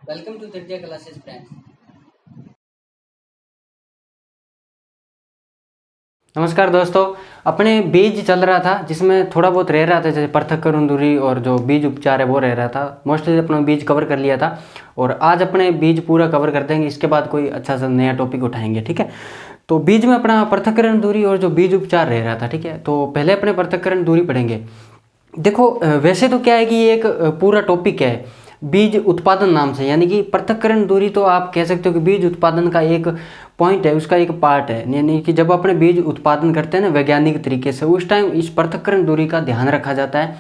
Welcome to धैर्य classes friends. नमस्कार दोस्तों। अपने बीज चल रहा था जिसमें थोड़ा बहुत रह रहा था, जैसे पृथक्करण दूरी और जो बीज उपचार है वो रह रहा था। मोस्टली अपना बीज कवर कर लिया था और आज अपने बीज पूरा कवर कर देंगे। इसके बाद कोई अच्छा सा नया टॉपिक उठाएंगे, ठीक है। तो बीज में अपना पृथक्करण दूरी और जो बीज उपचार रह रहा था, ठीक है। तो पहले अपने पृथक्करण दूरी पढ़ेंगे। देखो वैसे तो क्या है कि ये एक पूरा टॉपिक है बीज उत्पादन नाम से, यानी कि पृथक्करण दूरी तो आप कह सकते हो कि बीज उत्पादन का एक पॉइंट है, उसका एक पार्ट है। यानी कि जब अपने बीज उत्पादन करते हैं ना वैज्ञानिक तरीके से, उस टाइम इस पृथक्करण दूरी का ध्यान रखा जाता है,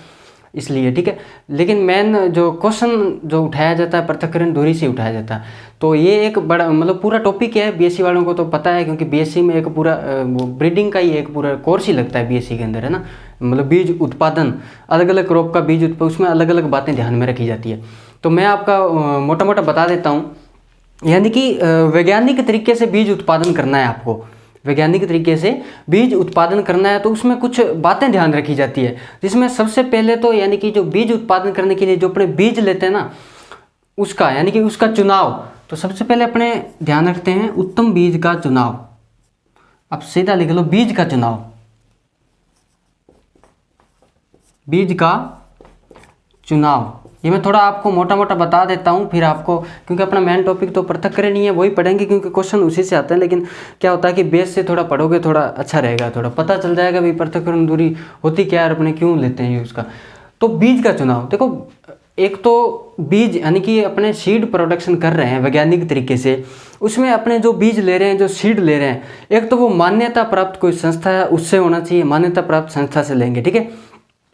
इसलिए, ठीक है। लेकिन मेन जो क्वेश्चन जो उठाया जाता है पृथक्करण दूरी से उठाया जाता है। तो ये एक बड़ा मतलब पूरा टॉपिक है। बीएससी वालों को तो पता है, क्योंकि बीएससी में एक पूरा ब्रीडिंग का ही एक पूरा कोर्स ही लगता है बीएससी के अंदर, है ना। मतलब बीज उत्पादन, अलग अलग क्रॉप का बीज उत्पादन, उसमें अलग अलग बातें ध्यान में रखी जाती है। तो मैं आपका मोटा मोटा बता देता हूँ। यानी कि वैज्ञानिक तरीके से बीज उत्पादन करना है आपको, वैज्ञानिक तरीके से बीज उत्पादन करना है तो उसमें कुछ बातें ध्यान रखी जाती है। जिसमें सबसे पहले तो यानी कि जो बीज उत्पादन करने के लिए जो अपने बीज लेते हैं ना, उसका यानी कि उसका चुनाव। तो सबसे पहले अपने ध्यान रखते हैं उत्तम बीज का चुनाव। अब सीधा लिख लो बीज का चुनाव, बीज का चुनाव। ये मैं थोड़ा आपको मोटा मोटा बता देता हूँ, फिर आपको, क्योंकि अपना मेन टॉपिक तो पृथक्करण ही है, वही पढ़ेंगे क्योंकि क्वेश्चन उसी से आते हैं। लेकिन क्या होता है कि बेस से थोड़ा पढ़ोगे थोड़ा अच्छा रहेगा, थोड़ा पता चल जाएगा भाई पृथक्करण दूरी होती क्या है और अपने क्यों लेते हैं यूज़ का। तो बीज का चुनाव देखो, एक तो बीज यानी कि अपने सीड प्रोडक्शन कर रहे हैं वैज्ञानिक तरीके से, उसमें अपने जो बीज ले रहे हैं, जो सीड ले रहे हैं, एक तो वो मान्यता प्राप्त कोई संस्था है उससे होना चाहिए, मान्यता प्राप्त संस्था से लेंगे, ठीक है।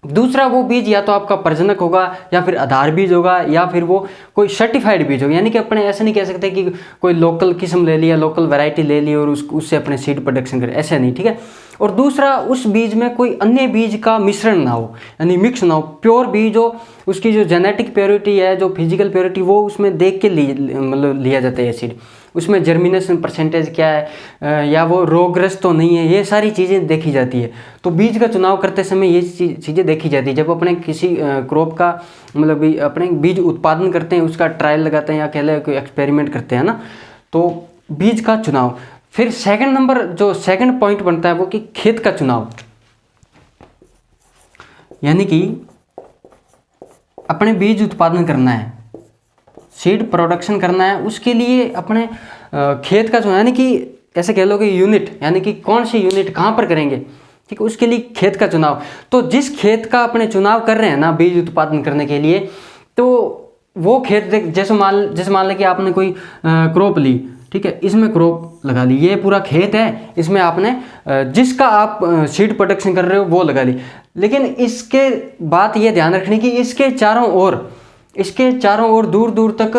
दूसरा वो बीज या तो आपका प्रजनक होगा या फिर आधार बीज होगा या फिर वो कोई सर्टिफाइड बीज होगा। यानी कि अपने ऐसे नहीं कह सकते कि कोई लोकल किस्म ले लिया, लोकल वैरायटी ले ली और उससे अपने सीड प्रोडक्शन करें, ऐसे नहीं, ठीक है। और दूसरा उस बीज में कोई अन्य बीज का मिश्रण ना हो, यानी मिक्स ना हो, प्योर बीज हो, उसकी जो जेनेटिक प्योरिटी है, जो फिजिकल प्योरिटी, वो उसमें देख के मतलब लिया जाता है सीड। उसमें जर्मिनेशन परसेंटेज क्या है, या वो रोगग्रस्त तो नहीं है, ये सारी चीज़ें देखी जाती है। तो बीज का चुनाव करते समय ये चीज़ें देखी जाती है। जब अपने किसी क्रॉप का मतलब अपने बीज उत्पादन करते हैं, उसका ट्रायल लगाते हैं या कह ले कोई एक्सपेरिमेंट करते हैं ना, तो बीज का चुनाव। फिर सेकंड नंबर जो सेकंड पॉइंट बनता है वो कि खेत का चुनाव। यानी कि अपने बीज उत्पादन करना है, सीड प्रोडक्शन करना है, उसके लिए अपने खेत का चुनाव, यानी कि ऐसे कह लो कि यूनिट, यानी कि कौन सी यूनिट कहाँ पर करेंगे, ठीक है, उसके लिए खेत का चुनाव। तो जिस खेत का अपने चुनाव कर रहे हैं ना बीज उत्पादन करने के लिए, तो वो खेत जैसे मान लें कि आपने कोई क्रॉप ली, ठीक है, इसमें क्रॉप लगा ली, ये पूरा खेत है, इसमें आपने जिसका आप सीड प्रोडक्शन कर रहे हो वो लगा ली। लेकिन इसके बात ये ध्यान रखने की, इसके चारों ओर दूर दूर तक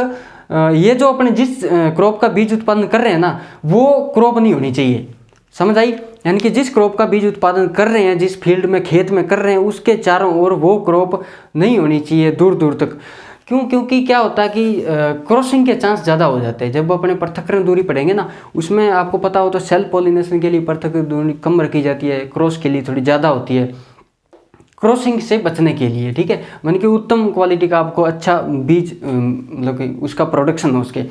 ये जो अपने जिस क्रॉप का बीज उत्पादन कर रहे हैं ना, वो क्रॉप नहीं होनी चाहिए। समझ आई? यानी कि जिस क्रॉप का बीज उत्पादन कर रहे हैं, जिस फील्ड में खेत में कर रहे हैं, उसके चारों ओर वो क्रॉप नहीं होनी चाहिए दूर दूर तक। क्यों? क्योंकि क्या होता है कि क्रॉसिंग के चांस ज़्यादा हो जाते हैं। जब अपने पृथक्करण दूरी पढ़ेंगे ना, उसमें आपको पता हो तो सेल्फ पॉलिनेशन के लिए पृथक्करण दूरी कम रखी जाती है, क्रॉस के लिए थोड़ी ज़्यादा होती है, क्रॉसिंग से बचने के लिए, ठीक है। यानी कि उत्तम क्वालिटी का आपको अच्छा बीज मतलब कि उसका प्रोडक्शन हो उसके।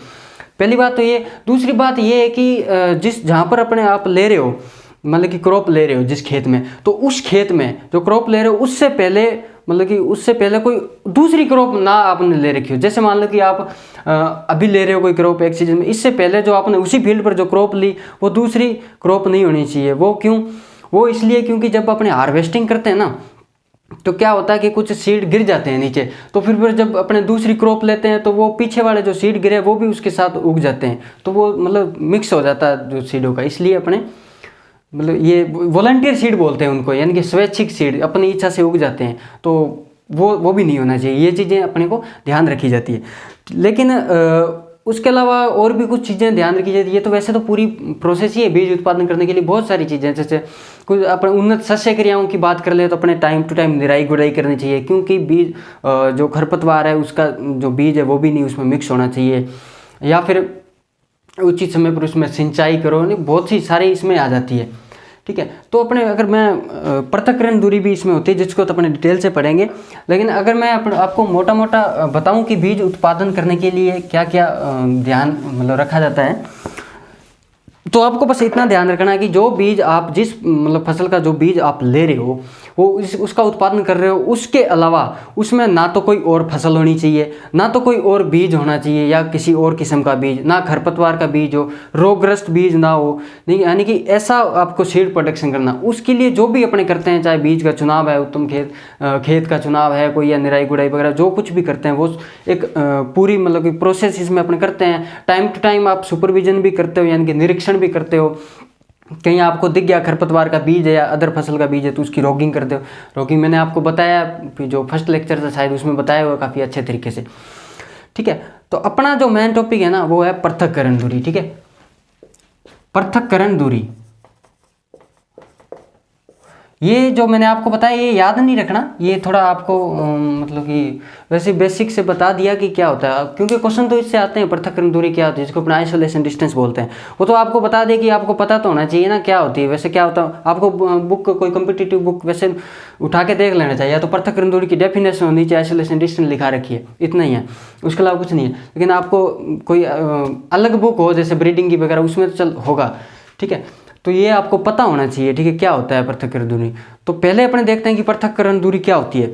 पहली बात तो ये। दूसरी बात ये है कि जिस जहाँ पर अपने आप ले रहे हो, मतलब कि क्रॉप ले रहे हो जिस खेत में, तो उस खेत में जो क्रॉप ले रहे हो उससे पहले मतलब कि उससे पहले कोई दूसरी क्रॉप ना आपने ले रखी हो। जैसे मान लो कि आप अभी ले रहे हो कोई क्रॉप एक सीजन में, इससे पहले जो आपने उसी फील्ड पर जो क्रॉप ली वो दूसरी क्रॉप नहीं होनी चाहिए। वो क्यों? वो इसलिए क्योंकि जब अपने हार्वेस्टिंग करते हैं ना, तो क्या होता है कि कुछ सीड गिर जाते हैं नीचे, तो फिर जब अपने दूसरी क्रॉप लेते हैं तो वो पीछे वाले जो सीड गिरे वो भी उसके साथ उग जाते हैं, तो वो मतलब मिक्स हो जाता है जो सीडों का। इसलिए अपने मतलब ये वॉलंटियर सीड बोलते हैं उनको, यानी कि स्वैच्छिक सीड अपनी इच्छा से उग जाते हैं, तो वो भी नहीं होना चाहिए। ये चीज़ें अपने को ध्यान रखी जाती है। लेकिन उसके अलावा और भी कुछ चीज़ें ध्यान रखी जाती है। तो वैसे तो पूरी प्रोसेस ही है बीज उत्पादन करने के लिए, बहुत सारी चीज़ें, जैसे कुछ अपने उन्नत शस्य क्रियाओं की बात कर ले तो अपने टाइम टू टाइम निराई गुड़ाई करनी चाहिए, क्योंकि बीज जो खरपतवार है उसका जो बीज है वो भी नहीं उसमें मिक्स होना चाहिए। या फिर उचित समय पर उसमें सिंचाई करो, नहीं बहुत सी सारी इसमें आ जाती है। ठीक है। तो अपने अगर मैं पृथक्करण दूरी भी इसमें होती है जिसको तो अपने डिटेल से पढ़ेंगे, लेकिन अगर मैं आपको मोटा मोटा बताऊं कि बीज उत्पादन करने के लिए क्या क्या ध्यान मतलब रखा जाता है, तो आपको बस इतना ध्यान रखना है कि जो बीज आप जिस मतलब फसल का जो बीज आप ले रहे हो वो उसका उत्पादन कर रहे हो, उसके अलावा उसमें ना तो कोई और फसल होनी चाहिए, ना तो कोई और बीज होना चाहिए या किसी और किस्म का बीज, ना खरपतवार का बीज हो, रोगग्रस्त बीज ना हो, नहीं, यानी कि ऐसा आपको सीड प्रोडक्शन करना। उसके लिए जो भी अपने करते हैं, चाहे बीज का चुनाव है, उत्तम खेत का चुनाव है कोई, या निराई गुड़ाई वगैरह जो कुछ भी करते हैं वो एक पूरी मतलब कि प्रोसेस इसमें अपने करते हैं। टाइम टू टाइम आप सुपरविजन भी करते हो, यानी कि निरीक्षण भी करते हो। कहीं आपको दिख गया खरपतवार का बीज है या अदर फसल का बीज है तो उसकी रॉगिंग करते हो। रॉगिंग मैंने आपको बताया, जो फर्स्ट लेक्चर था शायद उसमें बताया हुआ काफ़ी अच्छे तरीके से, ठीक है। तो अपना जो मेन टॉपिक है ना वो है पृथक्करण दूरी, ठीक है। पृथक्करण दूरी, ये जो मैंने आपको बताया ये याद नहीं रखना, ये थोड़ा आपको मतलब कि वैसे बेसिक से बता दिया कि क्या होता है, क्योंकि क्वेश्चन तो इससे आते हैं पृथक्करण दूरी क्या होती है, जिसको अपना आइसोलेशन डिस्टेंस बोलते हैं। वो तो आपको बता दे कि आपको पता तो होना चाहिए ना क्या होती है। वैसे क्या होता है आपको बुक कोई कॉम्पिटिटिव बुक वैसे उठा के देख लेना चाहिए, या तो पृथक्करण दूरी की डेफिनेशन होनी चाहिए, आइसोलेशन डिस्टेंस लिखा रखी है, इतना ही है, उसके अलावा कुछ नहीं है। लेकिन आपको कोई अलग बुक हो जैसे ब्रीडिंग की वगैरह उसमें तो चल होगा, ठीक है। तो ये आपको पता होना चाहिए, ठीक है, क्या होता है पृथक्करण दूरी। तो पहले अपने देखते हैं कि पृथक्करण दूरी क्या होती है।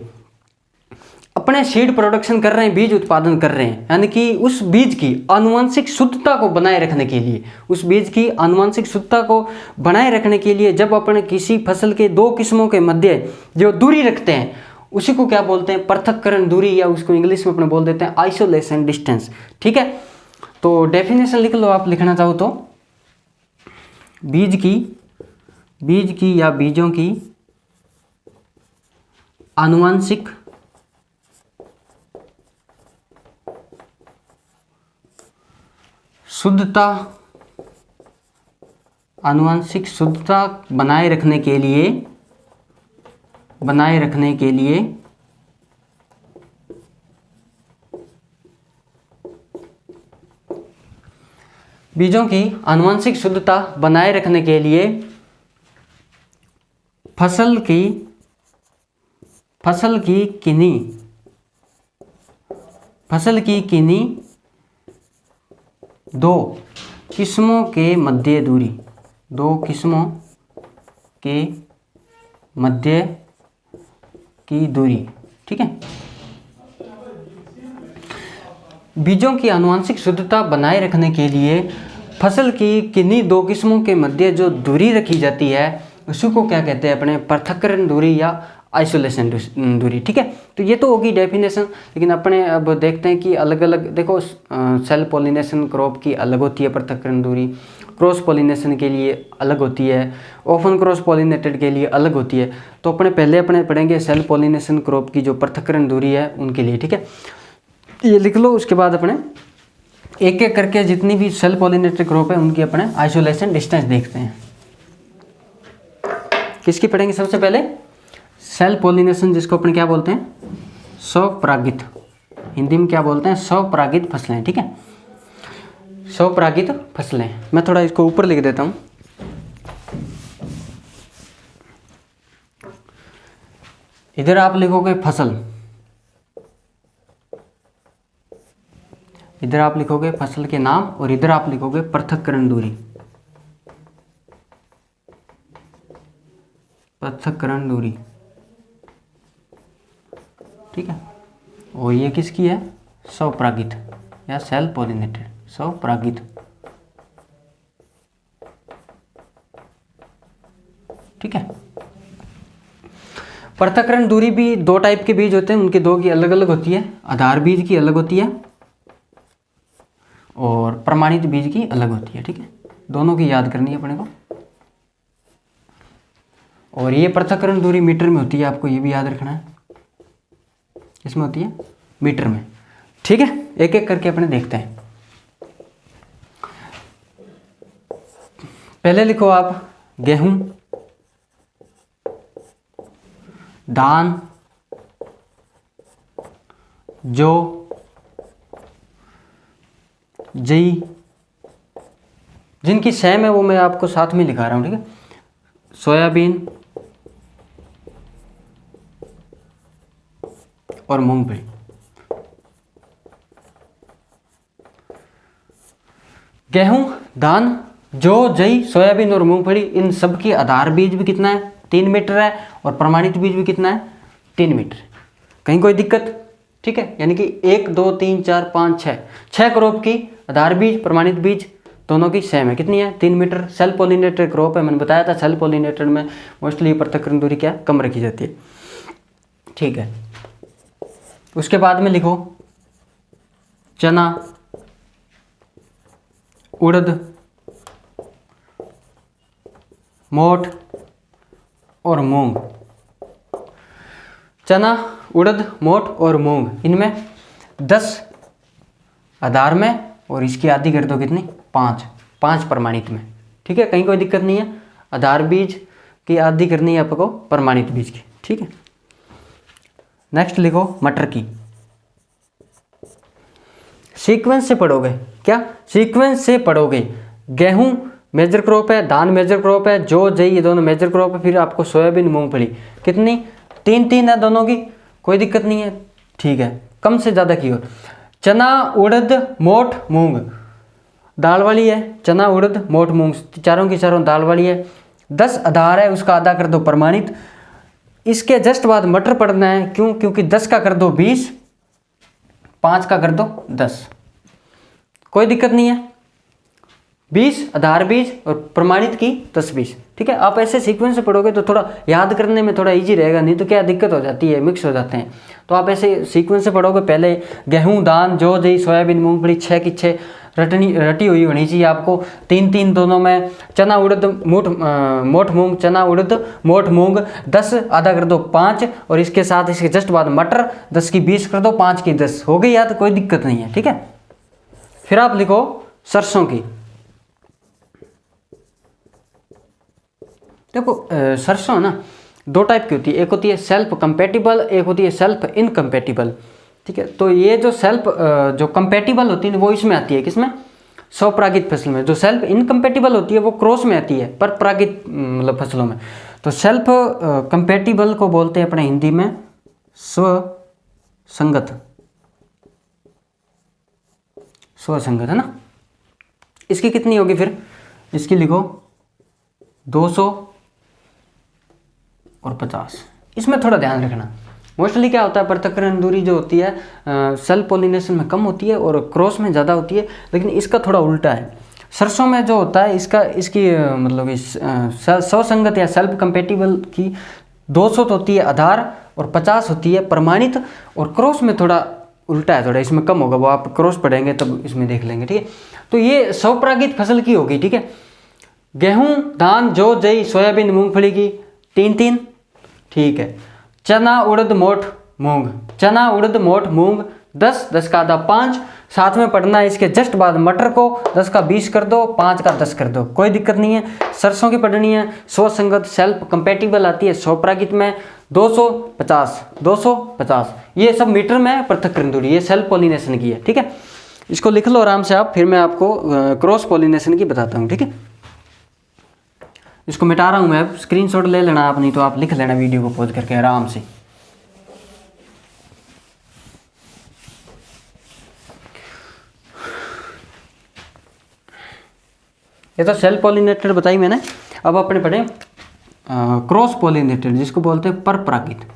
अपने सीड प्रोडक्शन कर रहे हैं, बीज उत्पादन कर रहे हैं, यानी कि उस बीज की आनुवंशिक शुद्धता को बनाए रखने के लिए, उस बीज की आनुवंशिक शुद्धता को बनाए रखने के लिए जब अपने किसी फसल के दो किस्मों के मध्य जो दूरी रखते हैं उसी को क्या बोलते हैं, पृथक्करण दूरी, या उसको इंग्लिश में अपने बोल देते हैं आइसोलेशन डिस्टेंस, ठीक है। तो डेफिनेशन लिख लो आप लिखना चाहो तो, बीज की या बीजों की आनुवंशिक शुद्धता, आनुवंशिक शुद्धता बनाए रखने के लिए बीजों की आनुवंशिक शुद्धता बनाए रखने के लिए फसल की किन्हीं दो किस्मों के मध्य की दूरी, ठीक है। बीजों की आनुवंशिक शुद्धता बनाए रखने के लिए फसल की किन्हीं दो किस्मों के मध्य जो दूरी रखी जाती है उसी को क्या कहते हैं अपने, पृथक्करण दूरी या आइसोलेशन दूरी, ठीक है। तो ये तो होगी डेफिनेशन। लेकिन अपने अब देखते हैं कि अलग अलग, देखो सेल्फ पॉलिनेशन क्रॉप की अलग होती है पृथक्करण दूरी, क्रॉस पॉलिनेशन के लिए अलग होती है, ऑफन क्रॉस पॉलिनेटेड के लिए अलग होती है। तो अपने पढ़ेंगे सेल्फ पॉलिनेशन क्रॉप की जो पृथक्करण दूरी है उनके लिए, ठीक है। ये लिख लो। उसके बाद अपने एक एक करके जितनी भी सेल्फ पॉलिनेटेड क्रॉप है उनकी अपने आइसोलेशन डिस्टेंस देखते हैं। किसकी पढ़ेंगे सबसे पहले, सेल्फ पॉलिनेशन, जिसको अपन क्या बोलते हैं, स्वपरागित, हिंदी में क्या बोलते हैं, स्वपरागित फसलें, ठीक है, स्वपरागित फसलें। मैं थोड़ा इसको ऊपर लिख देता हूं। इधर आप लिखोगे फसल, इधर आप लिखोगे फसल के नाम, और इधर आप लिखोगे पृथक्करण दूरी, पृथक्करण दूरी, ठीक है। और ये किसकी है, स्वपरागित या सेल्फ पॉलिनेटेड, स्वपरागित, ठीक है। पृथक्करण दूरी भी दो टाइप के बीज होते हैं, उनके दो की अलग अलग होती है, आधार बीज की अलग होती है और प्रमाणित बीज की अलग होती है, ठीक है। दोनों की याद करनी है अपने को। और ये पृथक्करण दूरी मीटर में होती है, आपको ये भी याद रखना है, इसमें होती है मीटर में, ठीक है। एक एक करके अपने देखते हैं। पहले लिखो आप गेहूं, धान, जौ, जई, जिनकी सेम है वो मैं आपको साथ में लिखा रहा हूं, ठीक है। सोयाबीन और मूंगफली। गेहूं, धान, जौ, जई, सोयाबीन और मूंगफली, इन सब की आधार बीज भी कितना है? 3 मीटर है, और प्रमाणित बीज भी कितना है? 3 मीटर। कहीं कोई दिक्कत? ठीक है, यानी कि 1 2 3 4 5 6 क्रॉप की आधार बीज प्रमाणित बीज दोनों की सेम है। कितनी है? 3 मीटर। सेल्फ पॉलिनेटेड क्रॉप है, मैंने बताया था सेल्फ पॉलिनेटेड में मोस्टली पृथक्करण दूरी क्या कम रखी जाती है। ठीक है, उसके बाद में लिखो चना, उड़द, मोठ और मूंग। चना, उड़द, मोठ और मूंग, इनमें 10 आधार में, और इसकी आधी कर दो कितनी? 5 प्रमाणित में। ठीक है, कहीं कोई दिक्कत नहीं है। आधार बीज की आधी करनी है आपको प्रमाणित बीज की। ठीक है, नेक्स्ट लिखो मटर की। सीक्वेंस से पढ़ोगे क्या? सीक्वेंस से पढ़ोगे। गेहूं मेजर क्रॉप है, धान मेजर क्रॉप है, जौ, जई ये दोनों मेजर क्रॉप है, फिर आपको सोयाबीन, मूंगफली कितनी? 3 है दोनों की, कोई दिक्कत नहीं है। ठीक है, कम से ज़्यादा की ओर। चना, उड़द, मोठ, मूंग दाल वाली है। चना, उड़द, मोठ, मूंग चारों की चारों दाल वाली है। 10 आधार है, उसका आधा कर दो प्रमाणित। इसके जस्ट बाद मटर पढ़ना है। क्यों? क्योंकि 10 का कर दो 20, 5 का कर दो 10, कोई दिक्कत नहीं है। 20 आधार बीज और प्रमाणित की 10 20। ठीक है, आप ऐसे सीक्वेंस से पढ़ोगे तो थोड़ा याद करने में थोड़ा इजी रहेगा, नहीं तो क्या दिक्कत हो जाती है, मिक्स हो जाते हैं। तो आप ऐसे सीक्वेंस से पढ़ोगे। पहले गेहूं, धान, जौ, जई, सोयाबीन, मूंगफली 6 की 6 रटी हुई होनी चाहिए आपको। 3 दोनों में। चना, उड़द, मोठ, मूंग, चना, उड़द, मोठ, मूंग 10 आधा कर दो 5, और इसके साथ इसके जस्ट बाद मटर 10 की 20 कर दो, 5 की 10 हो गई याद, कोई दिक्कत नहीं है। ठीक है, फिर आप लिखो सरसों की। देखो सरसों ना 2 टाइप की होती है, एक होती है सेल्फ कंपेटिबल, एक होती है सेल्फ इनकम्पेटिबल। ठीक है, तो ये जो सेल्फ जो कंपेटिबल होती है वो इसमें आती है, किसमें? स्वपरागित फसल में। जो सेल्फ इनकम्पेटिबल होती है वो क्रॉस में आती है, पर परागित मतलब फसलों में। तो सेल्फ कंपेटिबल को बोलते हैं अपने हिंदी में स्वसंगत। स्वसंगत है ना। इसकी कितनी होगी फिर? इसकी लिखो 200 और 50। इसमें थोड़ा ध्यान रखना, मोस्टली क्या होता है पृथक्करण दूरी जो होती है सेल्फ पॉलिनेशन में कम होती है और क्रॉस में ज़्यादा होती है, लेकिन इसका थोड़ा उल्टा है। सरसों में जो होता है इसकी मतलब इस स्वसंगत या सेल्फ कंपेटिबल की 200 तो होती है आधार और 50 होती है प्रमाणित, और क्रॉस में थोड़ा उल्टा है, थोड़ा इसमें कम होगा, वो आप क्रॉस पढ़ेंगे तब इसमें देख लेंगे। ठीक है, तो ये स्वपरागित फसल की होगी। ठीक है, गेहूं, धान, जौ, जई, सोयाबीन, मूंगफली की 3। ठीक है, चना, उड़द, मोठ, मूंग। चना, उड़द, मोठ, मूंग 10 का आधा 5, साथ में पढ़ना है इसके जस्ट बाद मटर को 10 का 20 कर दो, 5 का 10 कर दो, कोई दिक्कत नहीं है। सरसों की पढ़नी है स्वसंगत सेल्फ कंपेटिबल आती है स्वपरागित में 250, ये सब मीटर में पृथक्करण दूरी, ये सेल्फ पॉलिनेशन की है। ठीक है, इसको लिख लो आराम से आप, फिर मैं आपको क्रॉस पॉलिनेशन की बताता हूँ। ठीक है, इसको मिटा रहा हूँ मैं, स्क्रीनशॉट ले लेना आप, नहीं तो आप लिख लेना वीडियो को पॉज करके आराम से। ये तो सेल्फ पॉलिनेटेड बताई मैंने। अब अपने पढ़े क्रॉस पॉलिनेटेड, जिसको बोलते हैं परपरागित।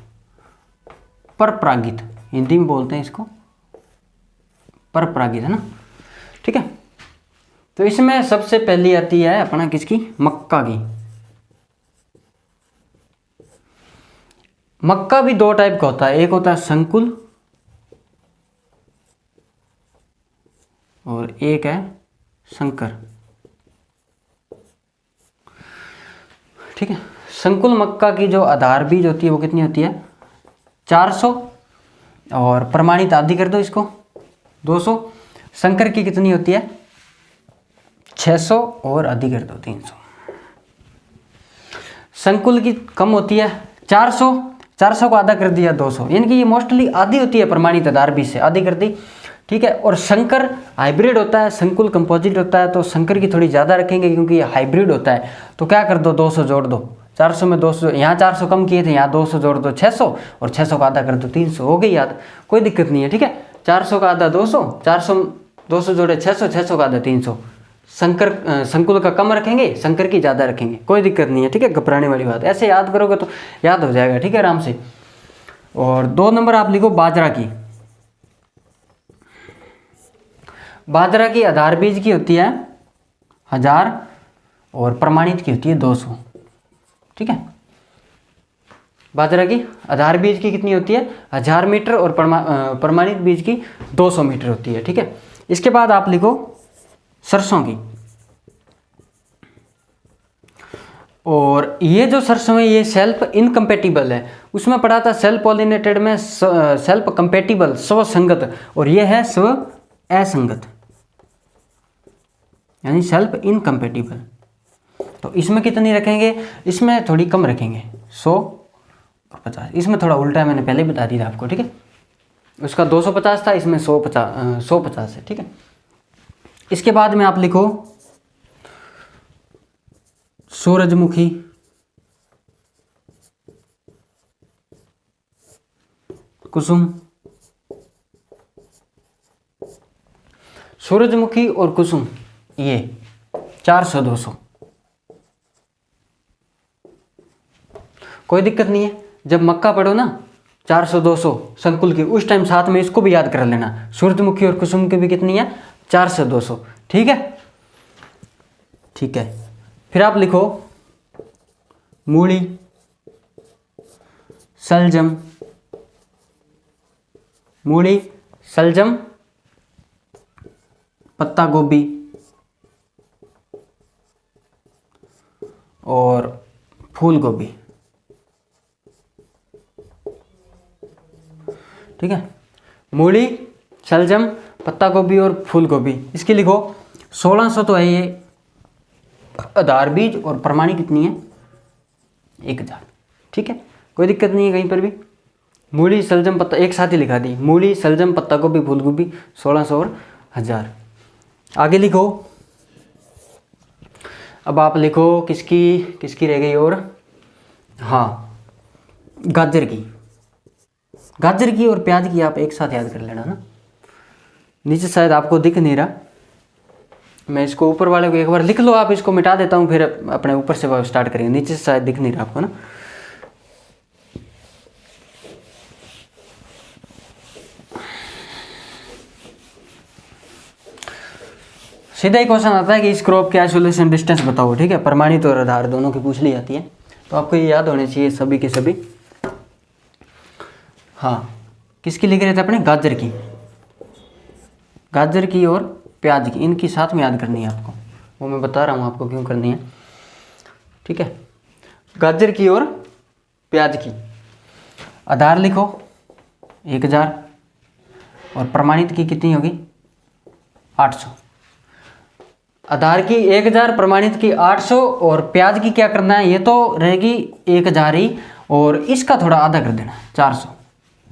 परपरागित हिंदी में बोलते हैं इसको परपरागित, है ना। ठीक है, तो इसमें सबसे पहली आती है अपना किसकी? मक्का की। मक्का भी 2 टाइप का होता है, एक होता है संकुल और एक है संकर। ठीक है, संकुल मक्का की जो आधार बीज होती है वो कितनी होती है? 400, और प्रमाणित आधी कर दो इसको 200। संकर की कितनी होती है? 600 और आधी कर दो 300। संकुल की कम होती है 400 को आधा कर दिया 200, यानी कि ये मोस्टली आधी होती है प्रमाणित आधार बीज से, आधी कर दी। ठीक है, और संकर हाइब्रिड होता है, संकुल कंपोजिट होता है, तो संकर की थोड़ी ज़्यादा रखेंगे क्योंकि ये हाइब्रिड होता है। तो क्या कर दो 200 जोड़ दो, 400 में 200, यहाँ 400 कम किए थे, यहाँ 200 जोड़ दो 600 और 600 का आधा कर दो 300, हो गई याद, कोई दिक्कत नहीं है। ठीक है, 400 का आधा 200, 400 200 जोड़े 600, 600 का आधा 300। संकुल का कम रखेंगे, शंकर की ज़्यादा रखेंगे, कोई दिक्कत नहीं है। ठीक है, घबराने वाली बात, ऐसे याद करोगे तो याद हो जाएगा। ठीक है, आराम से। और 2 नंबर आप लिखो बाजरा की। बाजरा की आधार बीज की होती है 1000 और प्रमाणित की होती है 200। ठीक है, बाजरा की आधार बीज की कितनी होती है 1000 मीटर और प्रमाणित बीज की 200 मीटर होती है। ठीक है, इसके बाद आप लिखो सरसों की। और ये जो सरसों है ये सेल्फ इनकम्पेटिबल है, उसमें पढ़ा था सेल्फ पॉलिनेटेड में सेल्फ कंपेटिबल स्वसंगत, और ये है स्व असंगत यानी सेल्फ इनकम्पेटिबल। तो इसमें कितनी रखेंगे, इसमें थोड़ी कम रखेंगे 100 और 50, इसमें थोड़ा उल्टा है, मैंने पहले बता दिया आपको। ठीक है, उसका 250 था, इसमें 150 है। ठीक है, इसके बाद में आप लिखो सूरजमुखी, कुसुम। सूरजमुखी और कुसुम ये 400 200, कोई दिक्कत नहीं है। जब मक्का पढ़ो ना 400 200 संकुल की, उस टाइम साथ में इसको भी याद कर लेना, सूरजमुखी और कुसुम की भी कितनी है 400 200। ठीक है, ठीक है। फिर आप लिखो मूली, सलजम, मूली, सलजम, पत्ता गोभी और फूल गोभी। ठीक है, मूली, सलजम, पत्ता गोभी और फूल गोभी, इसकी लिखो 1600 तो है ये आधार बीज, और प्रमाणित कितनी है 1000। ठीक है, कोई दिक्कत नहीं है कहीं पर भी। मूली, सलजम, पत्ता एक साथ ही लिखा दी, मूली, सलजम, पत्ता गोभी, फूल गोभी 1600 और 1000। आगे लिखो, अब आप लिखो किसकी रह गई, और हाँ गाजर की। गाजर की और प्याज की आप एक साथ याद कर लेना ना। नीचे शायद आपको दिख नहीं रहा, मैं इसको ऊपर वाले को एक बार लिख लो, आप इसको मिटा देता हूँ, फिर अपने ऊपर से स्टार्ट करेंगे। नीचे से शायद दिख नहीं रहा आपको ना। सीधा ही क्वेश्चन आता है कि इस क्रॉप के आइसोलेशन डिस्टेंस बताओ। ठीक है, प्रमाणित और आधार दोनों की पूछ ली जाती है, तो आपको ये याद होने चाहिए सभी के सभी। हाँ, किसकी लिख रहे थे अपने, गाजर की। गाजर की और प्याज की, इनकी साथ में याद करनी है आपको, वो मैं बता रहा हूँ आपको क्यों करनी है। ठीक है, गाजर की और प्याज की आधार लिखो 1000 और प्रमाणित की कितनी होगी 800। आधार की 1000, प्रमाणित की 800 और प्याज की क्या करना है, ये तो रहेगी 1000 ही, और इसका थोड़ा आधा कर देना 400।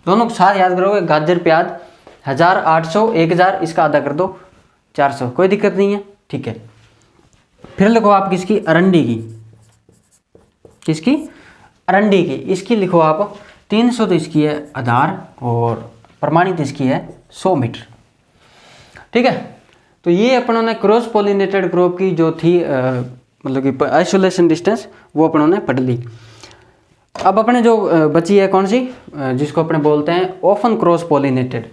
दोनों को साथ याद करोगे, गाजर प्याज 1000 800 1000, इसका आधा कर दो 400, कोई दिक्कत नहीं है। ठीक है, फिर लिखो आप किसकी, अरंडी की। किसकी, अरंडी की, इसकी लिखो आप 300 तो इसकी है आधार, और प्रमाणित इसकी है 100 मीटर। ठीक है, तो ये अपनों ने क्रॉस पॉलिनेटेड क्रॉप की जो थी मतलब कि आइसोलेशन डिस्टेंस, वो अपनों ने पढ़ ली। अब अपने जो बची है कौन सी, जिसको अपने बोलते हैं ऑफन क्रॉस पॉलिनेटेड।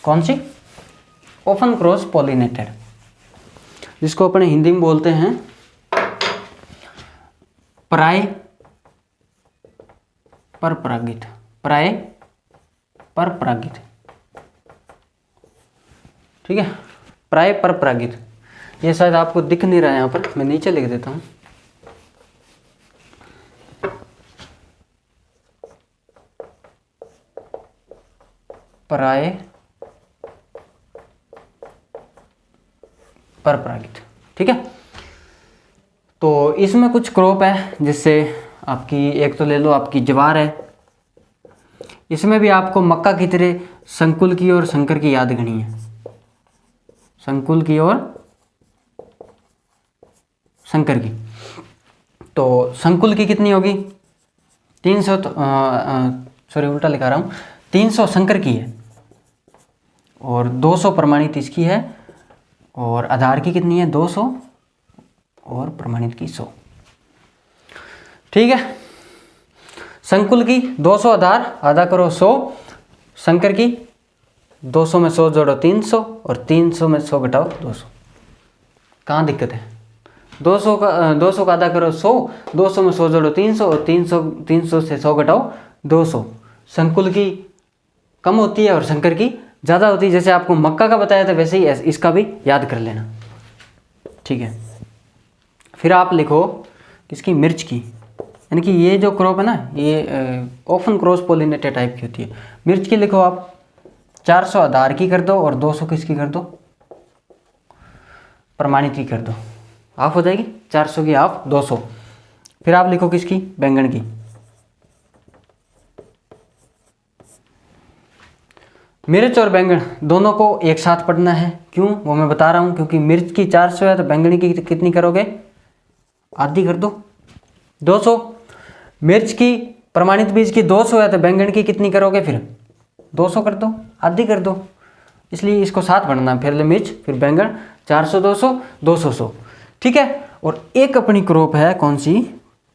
कौन सी, ऑफन क्रॉस पॉलिनेटेड, जिसको अपने हिंदी में बोलते हैं पराय परपरागित। पराय परपरागित। ठीक है, पराय परपरागित। ये शायद आपको दिख नहीं रहा है यहाँ पर, मैं नीचे लिख देता हूँ। पराय परपरागित। ठीक है, तो इसमें कुछ क्रॉप है, जिससे आपकी एक तो ले लो आपकी ज्वार है, इसमें भी आपको मक्का की तरह संकुल की और संकर की याद करनी है। संकुल की और संकर की। तो संकुल की कितनी होगी? 300, सॉरी उल्टा लिखा रहा हूँ, 300 संकर की है और 200 प्रमाणित इसकी है, और आधार की कितनी है? 200 और प्रमाणित की 100। ठीक है, संकुल की 200 आधार, आधा करो 100, संकर की 200 में 100 जोड़ो 300, और 300 में 100 घटाओ 200। कहाँ दिक्कत है? 200 का आधा करो 100, 200 में 100 जोड़ो 300, और 300 से 100 घटाओ 200। संकुल की कम होती है और संकर की ज़्यादा होती है। जैसे आपको मक्का का बताया था वैसे ही इसका भी याद कर लेना। ठीक है, फिर आप लिखो किसकी? मिर्च की। यानी कि ये जो क्रॉप है ना, ये ऑफन क्रॉस पोलिनेटेड टाइप की होती है। मिर्च की लिखो आप 400 आधार की कर दो और 200 किसकी कर दो? प्रमाणित की कर दो। हाफ हो जाएगी, 400 की हाफ 200। फिर आप लिखो किसकी? बैंगन की। मिर्च और बैंगन दोनों को एक साथ पढ़ना है। क्यों? वो मैं बता रहा हूँ, क्योंकि मिर्च की 400 है तो बैंगन की कितनी करोगे? आधी कर दो, 200। मिर्च की प्रमाणित बीज की 200 है तो बैंगन की कितनी करोगे? फिर 200 कर दो, आधी कर दो। इसलिए इसको साथ पढ़ना, पहले मिर्च फिर बैंगन, 400 200 200 100। ठीक है, और एक अपनी क्रॉप है कौन सी?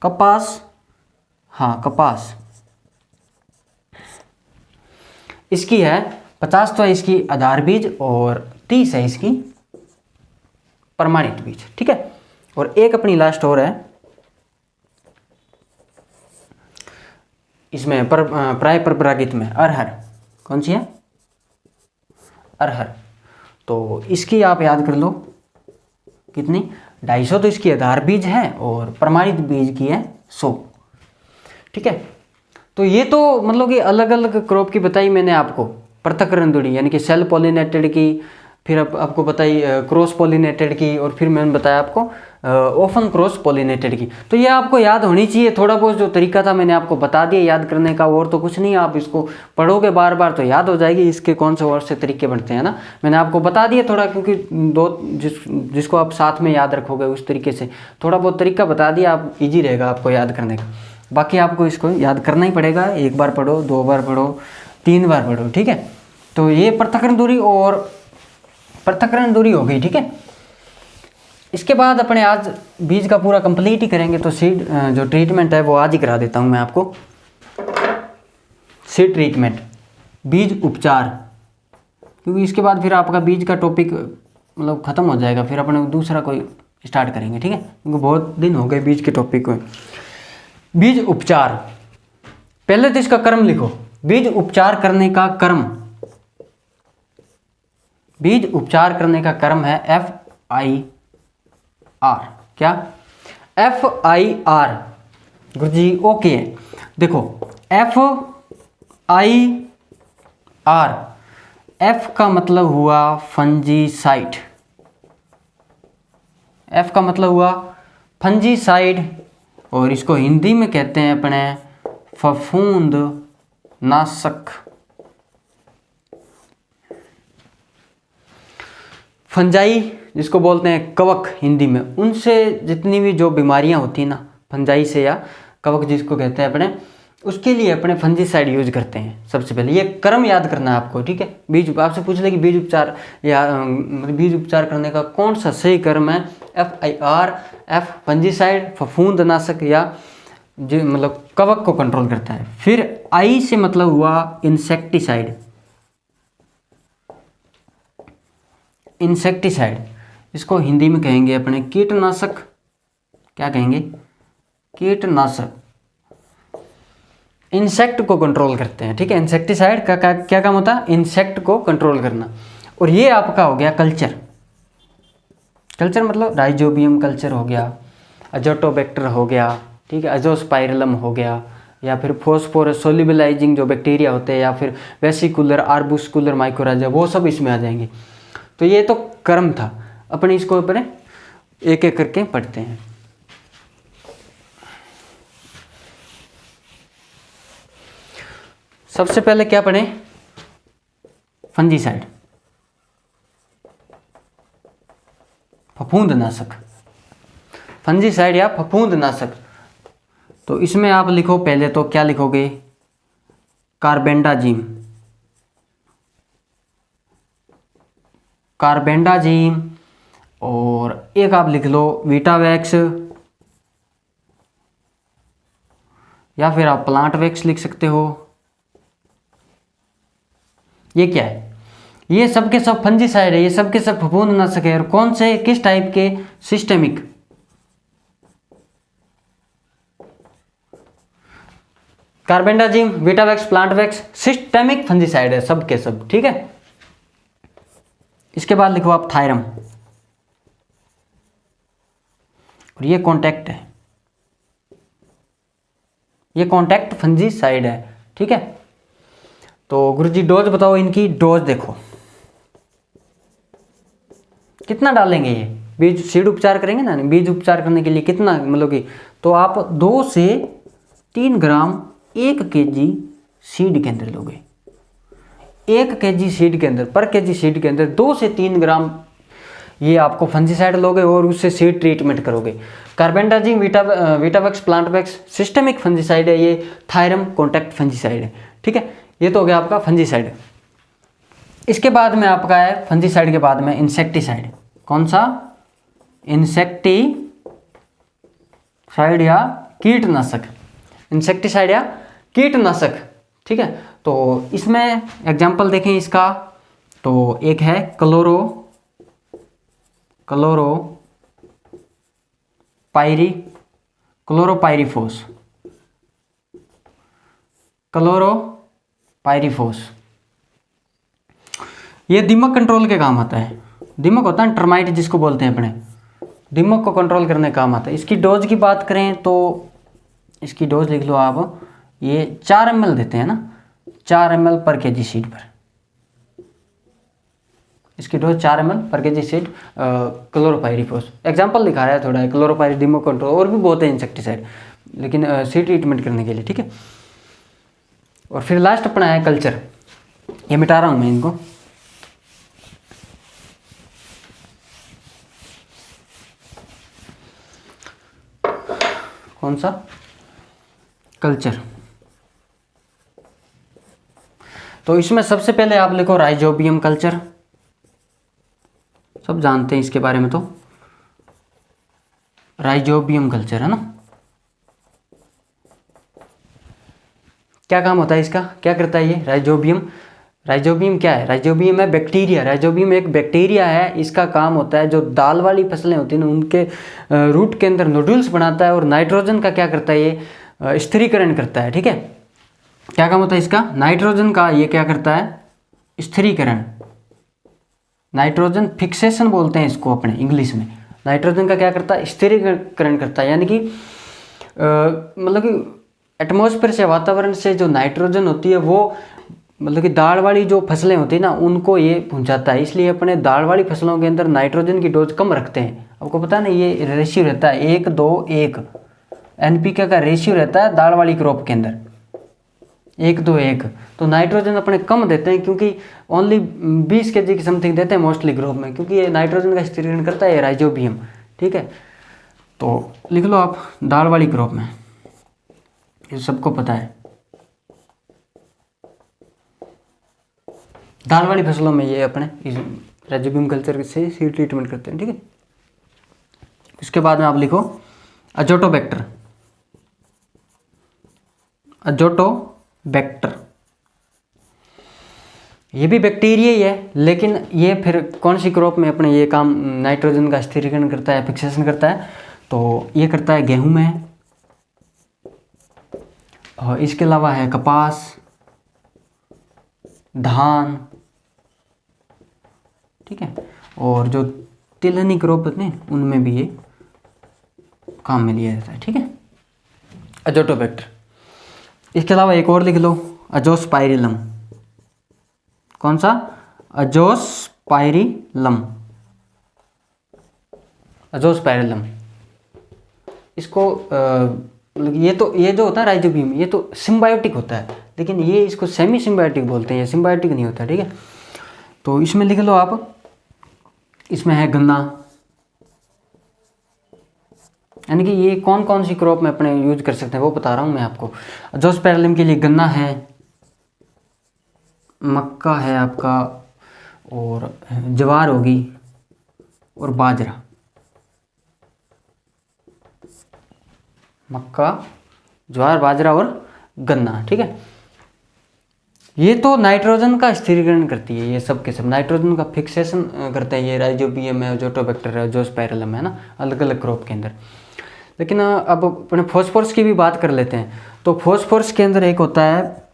कपास। हाँ, कपास। इसकी है 50 तो है इसकी आधार बीज और 30 है इसकी प्रमाणित बीज। ठीक है, और एक अपनी लास्ट और है, इसमें प्राय परपरागित में अरहर। कौन सी है? अरहर। तो इसकी आप याद कर लो कितनी? 250 तो इसकी आधार बीज है और प्रमाणित बीज की है 100। ठीक है, तो ये तो मतलब कि अलग अलग क्रॉप की बताई मैंने आपको। पृथक्करण दूरी यानी कि सेल पॉलिनेटेड की, फिर आपको बताई क्रॉस पॉलिनेटेड की, और फिर मैंने बताया आपको ओपन क्रॉस पॉलिनेटेड की। तो ये आपको याद होनी चाहिए। थोड़ा बहुत जो तरीका था मैंने आपको बता दिया याद करने का, और तो कुछ नहीं। आप इसको पढ़ोगे बार बार तो याद हो जाएगी इसके कौन से और से तरीके बनते हैं ना। मैंने आपको बता दिया थोड़ा, क्योंकि जिसको आप साथ में याद रखोगे उस तरीके से थोड़ा बहुत तरीका बता दिया, आप ईजी रहेगा आपको याद करने का। बाकी आपको इसको याद करना ही पड़ेगा। एक बार पढ़ो, 2 बार पढ़ो, 3 बार पढ़ो। ठीक है, तो ये पृथक्करण दूरी और पृथक्करण दूरी हो गई। ठीक है, इसके बाद अपने आज बीज का पूरा कंप्लीट ही करेंगे। तो सीड जो ट्रीटमेंट है वो आज ही करा देता हूँ मैं आपको। सीड ट्रीटमेंट, बीज उपचार, क्योंकि इसके बाद फिर आपका बीज का टॉपिक मतलब ख़त्म हो जाएगा। फिर अपने दूसरा कोई स्टार्ट करेंगे। ठीक है, क्योंकि बहुत दिन हो गए बीज के टॉपिक को। बीज उपचार, पहले तो इसका कर्म लिखो। बीज उपचार करने का कर्म, बीज उपचार करने का कर्म है FIR। क्या? FIR। गुरुजी ओके है। देखो FIR, F का मतलब हुआ फंजीसाइड। F का मतलब हुआ फंजीसाइड, और इसको हिंदी में कहते हैं अपने फफूंद नाशक। फंजाई जिसको बोलते हैं कवक हिंदी में, उनसे जितनी भी जो बीमारियां होती हैं ना, फंजाई से या कवक जिसको कहते हैं अपने, उसके लिए अपने फंजीसाइड यूज करते हैं। सबसे पहले ये कर्म याद करना है आपको। ठीक है, बीज आपसे पूछ ले कि बीज उपचार या बीज उपचार करने का कौन सा सही कर्म है? FIR, F फंजीसाइड फफूंद नाशक या जो मतलब कवक को कंट्रोल करता है। फिर I से मतलब हुआ इंसेक्टिसाइड। इंसेक्टिसाइड इसको हिंदी में कहेंगे अपने कीटनाशक। क्या कहेंगे? कीटनाशक। इंसेक्ट को कंट्रोल करते हैं। ठीक है, इंसेक्टिसाइड का क्या काम होता है? इंसेक्ट को कंट्रोल करना। और ये आपका हो गया कल्चर। कल्चर मतलब राइजोबियम कल्चर हो गया, अजोटोबैक्टर हो गया, ठीक है, अजोस्पाइरलम हो गया, या फिर फॉस्फोरस सोल्यूबलाइजिंग जो बैक्टीरिया होते हैं, या फिर वेसिकुलर आर्बुस्कुलर माइकोराइजा, वो सब इसमें आ जाएंगे। तो ये तो कर्म था। अपने इसको अपने एक एक करके पढ़ते हैं। सबसे पहले क्या पढ़े? फंजीसाइड, फफूंदनाशक। फंजीसाइड या फफूंदनाशक। तो इसमें आप लिखो पहले तो क्या लिखोगे, कार्बेंडाजिम, कार्बेंडाजिम। और एक आप लिख लो वीटावैक्स, या फिर आप प्लांट वैक्स लिख सकते हो। ये क्या है, ये सब के सब फंजीसाइड है, ये सब के सब फफूंदनाशक है। और कौन से, किस टाइप के, systemic. Carbendazim, Vitavax, plant wax systemic fungicide है सब के सब, ठीक है। इसके बाद लिखो आप थायरम, और ये कॉन्टैक्ट है, ये कॉन्टैक्ट फंजीसाइड है, ठीक है। तो गुरुजी डोज बताओ इनकी, डोज देखो कितना डालेंगे ये, बीज सीड उपचार करेंगे ना, बीज उपचार करने के लिए कितना, मतलब कि तो आप 2 से 3 ग्राम 1 kg सीड के अंदर लोगे। 1 kg सीड के अंदर, पर kg सीड के अंदर 2 से 3 ग्राम ये आपको फंजीसाइड लोगे और उससे सीड ट्रीटमेंट करोगे। Carbendazim, Vitavax, plant wax systemic fungicide है, ये थायरम कॉन्टैक्ट फंजीसाइड है, ठीक है। ये तो हो गया आपका फंजीसाइड। इसके बाद में आपका है फंजीसाइड के बाद में इंसेक्टिसाइड। कौन सा, इंसेक्टिसाइड या कीटनाशक, इंसेक्टिसाइड या कीटनाशक, ठीक है। तो इसमें एग्जांपल देखें इसका, तो एक है क्लोरोपाइरीफोस। ये दीमक कंट्रोल के काम आता है। दीमक होता है टर्माइट जिसको बोलते हैं अपने, दीमक को कंट्रोल करने का काम आता है। इसकी डोज की बात करें तो इसकी डोज लिख लो आप, ये 4 ml देते हैं ना, 4 ml पर kg सीड पर। इसकी डोज 4 ml पर kg सीड क्लोरोपाइरीफोस। एग्जाम्पल दिखा रहा है थोड़ा, क्लोरोपाइरी, दीमक कंट्रोल, और भी बहुत है इंसेक्टिसाइड, लेकिन सीड ट्रीटमेंट करने के लिए, ठीक है। और फिर लास्ट अपना है कल्चर, ये मिटा रहा हूँ मैं इनको। कौन सा, कल्चर। तो इसमें सबसे पहले आप लिखो राइजोबियम कल्चर, सब जानते हैं इसके बारे में। तो राइजोबियम कल्चर है ना, क्या काम होता है इसका, क्या करता है ये राइजोबियम। राइजोबियम क्या है, राइजोबियम है बैक्टीरिया, राइजोबियम एक बैक्टीरिया है। इसका काम होता है जो दाल वाली फसलें होती हैं उनके रूट के अंदर नोड्यूल्स बनाता है, और नाइट्रोजन का क्या करता है ये, स्थिरीकरण करता है, ठीक है। क्या काम होता है इसका, नाइट्रोजन का ये क्या करता है, स्थिरीकरण, नाइट्रोजन फिक्सेशन बोलते हैं इसको अपने इंग्लिश में। नाइट्रोजन का क्या करता है, स्थिरीकरण करता है, यानी कि मतलब कि एटमॉस्फेयर से, वातावरण से जो नाइट्रोजन होती है वो मतलब कि दाल वाली जो फसलें होती है ना उनको ये पहुंचाता है। इसलिए अपने दाल वाली फसलों के अंदर नाइट्रोजन की डोज कम रखते हैं। आपको पता है ना, ये रेशियो रहता है 1:2:1, NPK का रेशियो रहता है दाल वाली क्रॉप के अंदर 1:2:1। तो नाइट्रोजन अपने कम देते हैं, क्योंकि ओनली 20 kg की समथिंग देते हैं मोस्टली क्रॉप में, क्योंकि ये नाइट्रोजन का स्थिरीकरण करता है राइजोबियम, ठीक है। तो लिख लो आप दाल वाली क्रॉप में, ये सबको पता है, दाल वाली फसलों में ये अपने इस राइजोबियम कल्चर से सीड ट्रीटमेंट करते हैं, ठीक है। इसके बाद में आप लिखो अजोटोबैक्टर, अजोटोबैक्टर ये भी बैक्टीरिया ही है, लेकिन ये फिर कौन सी क्रॉप में अपने ये काम नाइट्रोजन का स्थिरीकरण करता है, फिक्सेशन करता है। तो ये करता है गेहूं में, और इसके अलावा है कपास, धान, ठीक है। और जो तिलहनी क्रॉप होते हैं उनमें भी ये काम में लिया जाता है, ठीक है, अजोटोबैक्टर। इसके अलावा एक और लिख लो अजोस्पाइरिलम। कौन सा, अजोस्पाइरिलम, अजोस्पाइरिलम। इसको मतलब ये जो होता है राइजोबियम, ये तो सिम्बायोटिक होता है, लेकिन ये इसको सेमी सिम्बायोटिक बोलते हैं, ये सिम्बायोटिक नहीं होता, ठीक है। तो इसमें लिख लो आप, इसमें है गन्ना, यानी कि ये कौन कौन सी क्रॉप में अपने यूज कर सकते हैं वो बता रहा हूँ मैं आपको। जोस्पेरलियम के लिए गन्ना है, मक्का है आपका, और ज्वार होगी, और बाजरा। मक्का, ज्वार, बाजरा और गन्ना, ठीक है। ये तो नाइट्रोजन का स्थिरीकरण करती है, ये सब के सब नाइट्रोजन का फिक्सेशन करते हैं। ये राइजोबियम है, जोटोबैक्टर है, जोस्पाइरलम है ना, अलग अलग क्रॉप के अंदर। लेकिन अब अपने फॉस्फोरस की भी बात कर लेते हैं। तो फॉस्फोरस के अंदर एक होता है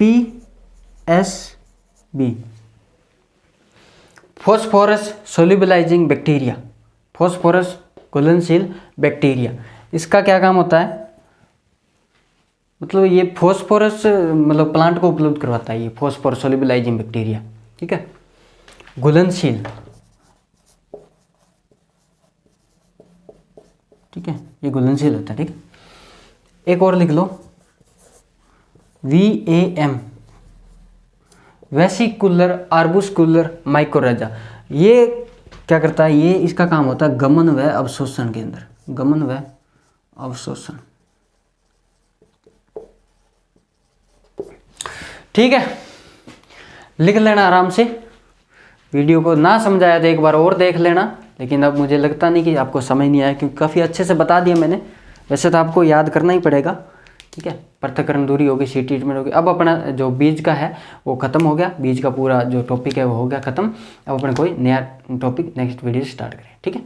PSB, phosphorus solubilising bacteria, phosphorus घुलनशील बैक्टीरिया। इसका क्या काम होता है, मतलब ये फॉस्फोरस मतलब प्लांट को उपलब्ध करवाता है, ये फॉस्फोरस सोल्यूबलाइजिंग बैक्टीरिया, ठीक है, घुलनशील, ठीक है, ये घुलनशील होता है, ठीक है। एक और लिख लो, VAM, वेसिकुलर आर्बुस्कुलर माइकोराइजा। ये क्या करता है, ये इसका काम होता है गमन व अवशोषण के अंदर, गमन व अवशोषण, ठीक है। लिख लेना आराम से, वीडियो को ना समझाया तो एक बार और देख लेना, लेकिन अब मुझे लगता नहीं कि आपको समझ नहीं आया, क्योंकि काफ़ी अच्छे से बता दिया मैंने। वैसे तो आपको याद करना ही पड़ेगा, ठीक है। पृथक्करण दूरी होगी, सीड ट्रीटमेंट होगी। अब अपना जो बीज का है वो खत्म हो गया, बीज का पूरा जो टॉपिक है वो हो गया खत्म। अब अपने कोई नया टॉपिक नेक्स्ट वीडियो स्टार्ट करें, ठीक है।